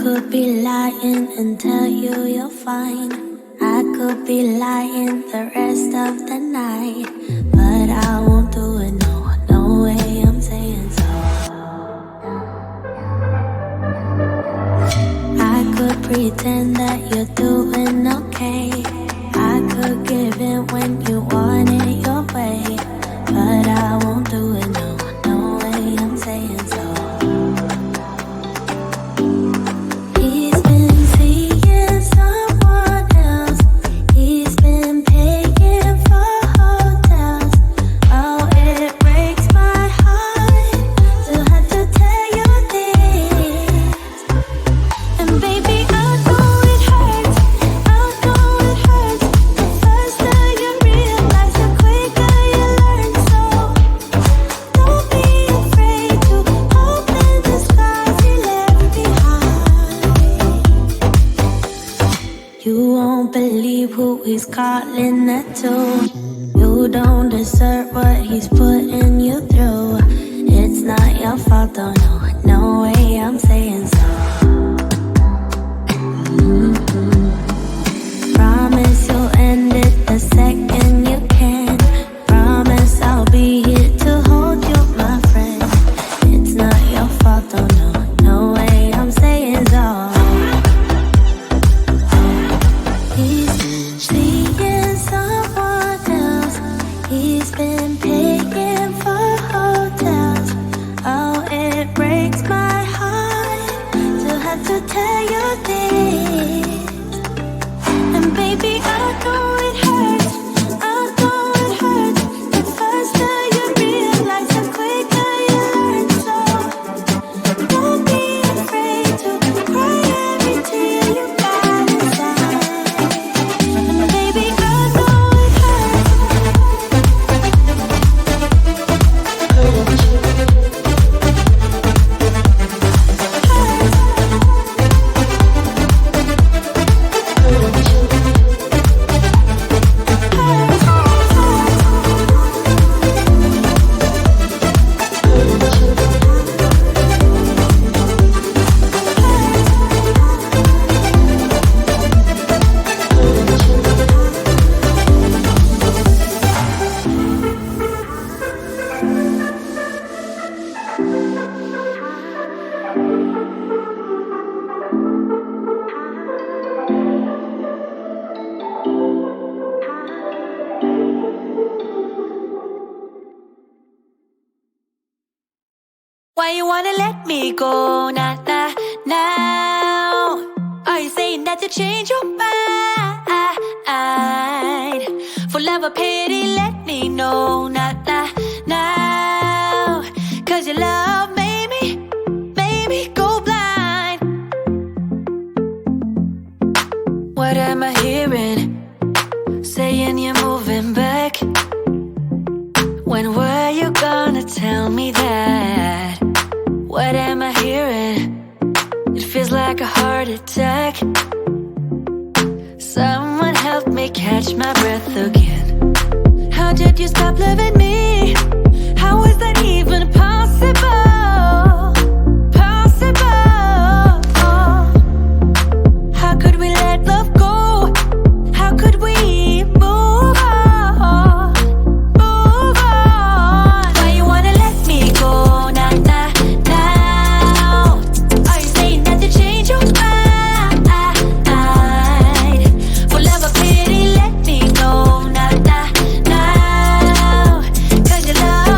could be lying and tell you you're fine. I could be lying the rest of the night, but I won't do it, no, no way I'm saying so. I could pretend that you're doing okay. I could give in when you want it your way, but I won't do it, no, no way I'm saying so. He's been seeing someone else. He's been paying for hotels. Oh, it breaks my heart to have to tell you this. And baby, I know it hurts. I know it hurts. The faster you realize, the quicker you learn. So don't be afraid to open the scars you left behind. You won't believe who he's calling that to. You don't deserve what he's putting you through. It's not your fault, though, no, no way I'm saying so. Promise you'll end it the second you can. Promise I'll be here to hold you, my friend. It's not your fault, though, no, no way I'm saying so. He's been seeing someone else. He's been paying for hotels. Oh, it breaks my heart to have to tell you this. And baby, I know it hurts. I know it hurts. The faster you realize, the quicker you learn. So don't be afraid to cry every tear you got inside. And baby, I know it hurts. Why you wanna let me go now, now, now? Are you saying that you change your mind? For love or pity, let me know now, now, now. Cause your love made me go blind. What am I hearing? Saying you're moving back. When were you gonna tell me that? What am I hearing? It feels like a heart attack. Someone help me catch my breath again. How did you stop loving me? How is that even possible? Possible. How could we let love go? How could we move on? Move on. Why you wanna let me go now, now, now? Are you saying that you change your mind? For love or pity, let me know now, now, now. Cause your love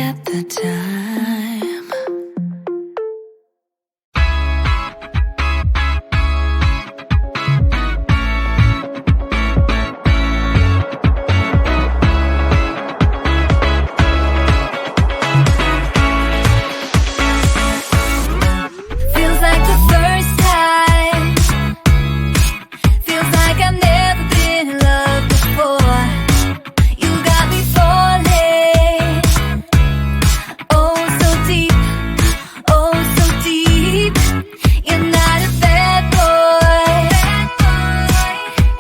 at the time. Feels like the first time. Feels like I've never been in love before. You got me falling. Oh, so deep. Oh, so deep. You're not a bad boy.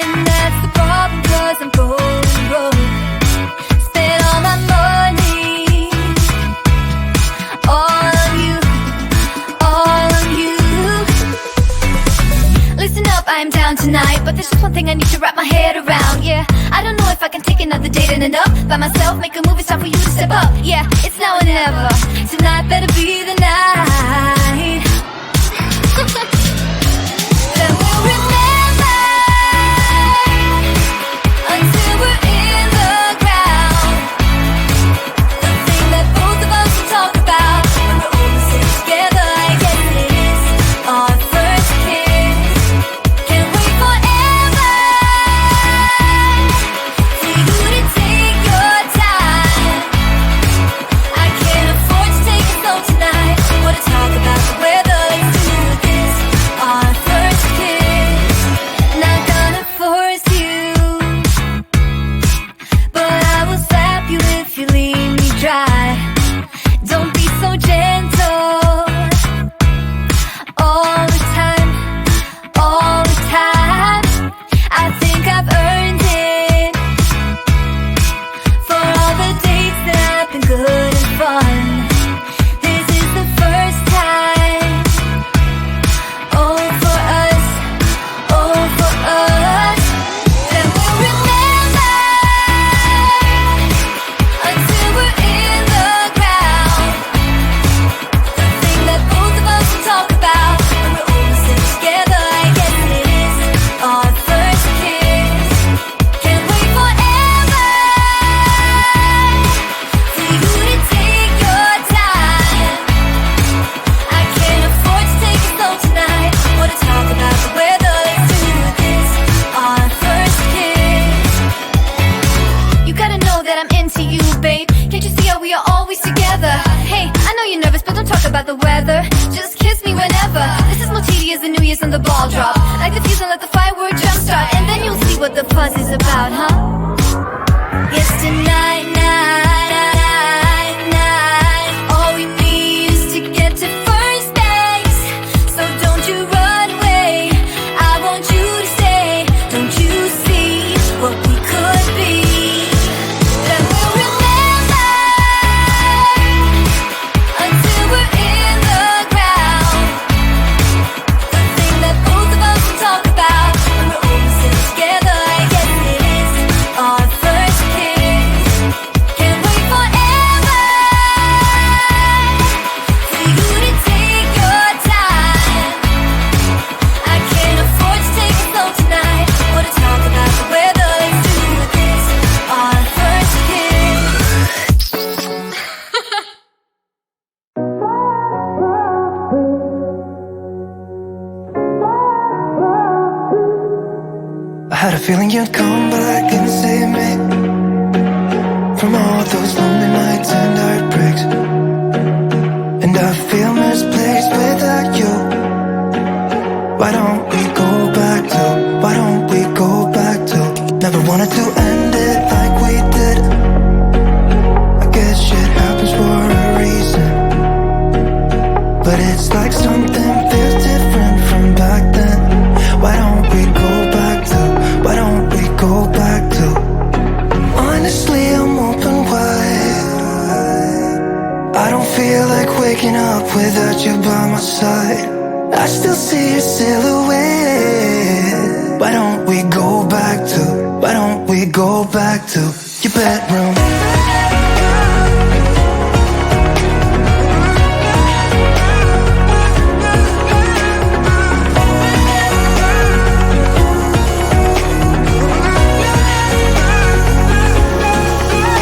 And that's the problem, 'cause I'm going broke. Spent all my money. All on you. All on you. Listen up, I am down tonight, but there's just one thing I need to wrap my head around. Yeah, I don't know if I can take another date and enough by myself. Make a move, it's time for you to step up. Yeah, it's now or never. Tonight better be the night. Then we'll remember until we're in the ground. The thing that both of us will talk about when we're all sitting together. I guess it is our first kiss. Can't wait forever for you to take your time. I can't afford to take it slow tonight. Wanna talk about the weather? Let's do this. Our first kiss. Not gonna force you, but I will slap you if you leave me dry. Don't be so gentle. All the time, all the time. I think I've earned it for all the dates that have been good and fun. This is the first time. Oh, for us, oh, for us. Then we'll remember until we're in the ground. The thing that both of us will talk about when we're all sitting together. I guess it is our first kiss. Can't wait forever for you to take your time. I can't afford to take it slow tonight. Wanna talk about the weather? Let's do this. Our first kiss. You gotta know that I'm into you, babe. Can't you see how we are always together? Hey, I know you're nervous, but don't talk about the weather. Just kiss me whenever. This is more tedious than New Year's and the ball drop. Like the fuse and let the firework jumpstart, and then you'll see what the fuss is about, huh? Yes, tonight, night. All we need is to get to first base. So don't you run away. I want you to stay. Don't you see what we could be? Then we'll remember until we're in the ground. The thing that both of us will talk about when we're all sitting together. I guess it is our first kiss. Can't wait forever for you to take your time. I can't afford to take it slow tonight. Wanna talk about the weather? Let's do this. Our first kiss. I had a feeling you'd come back and save me from all those lonely nights and heartbreaks. And I feel misplaced without you. Why don't we go back to? Why don't we go back to? Never wanted to end it like we did. I guess shit happens for a reason, but it's like something feels different from back then. Why don't we go back to? Why don't we go back to? Honestly, I'm open wide. I don't feel like waking up without you by my side. I still see your silhouette. Why don't we go back to? Why don't we go back to your bedroom?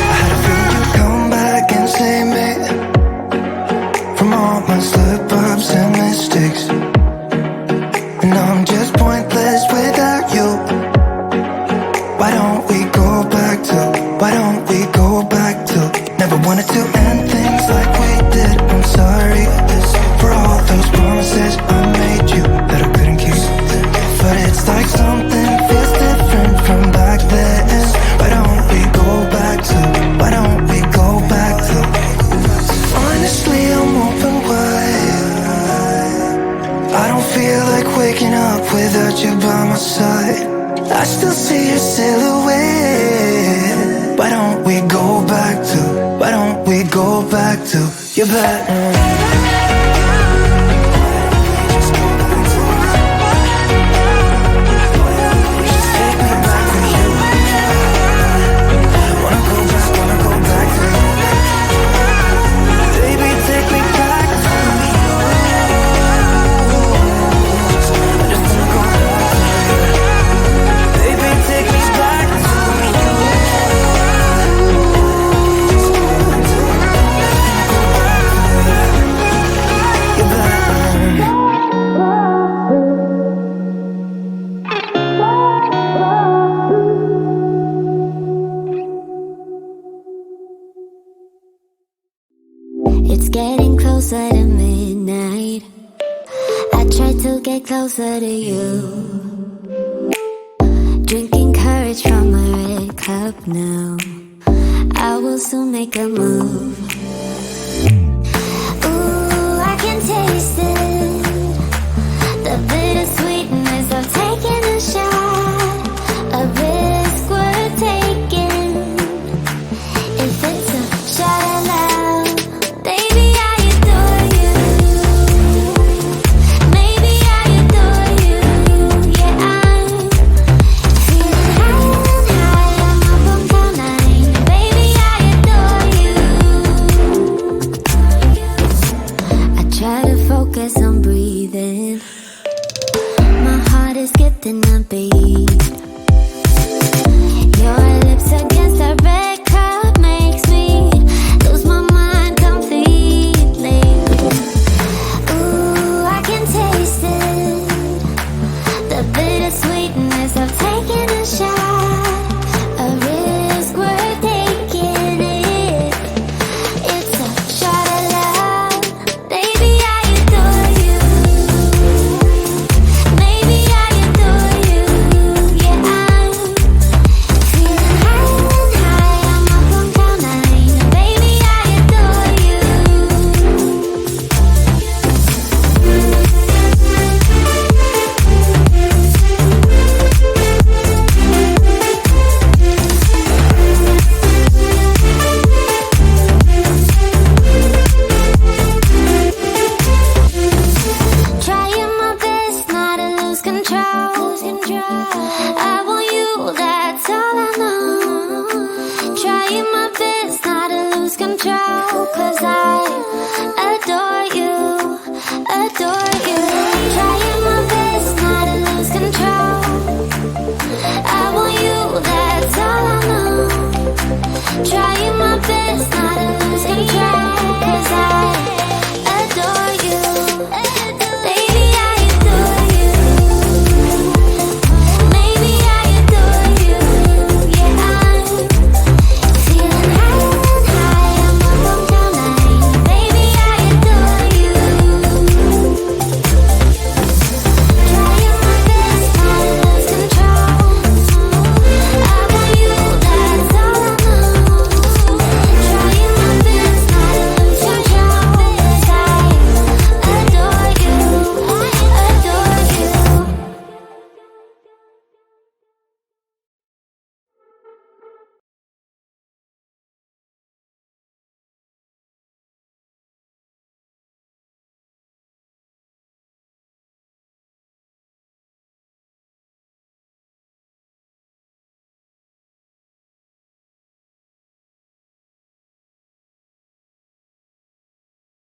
I had a feeling you'd come back and save me outside, I still see your silhouette. Why don't we go back to your bedroom? It's getting closer to midnight. I try to get closer to you. Drinking courage from my red cup now. I will soon make a move. Ooh, I can taste it. The bittersweetness of taking a shot. A risk worth taking. If it's a shot at love, baby, I adore you. Maybe I adore you. Yeah, I'm feeling higher and higher. I'm up on cloud nine. Baby, I adore you. I try to focus on breathing. My heart is skipping a beat.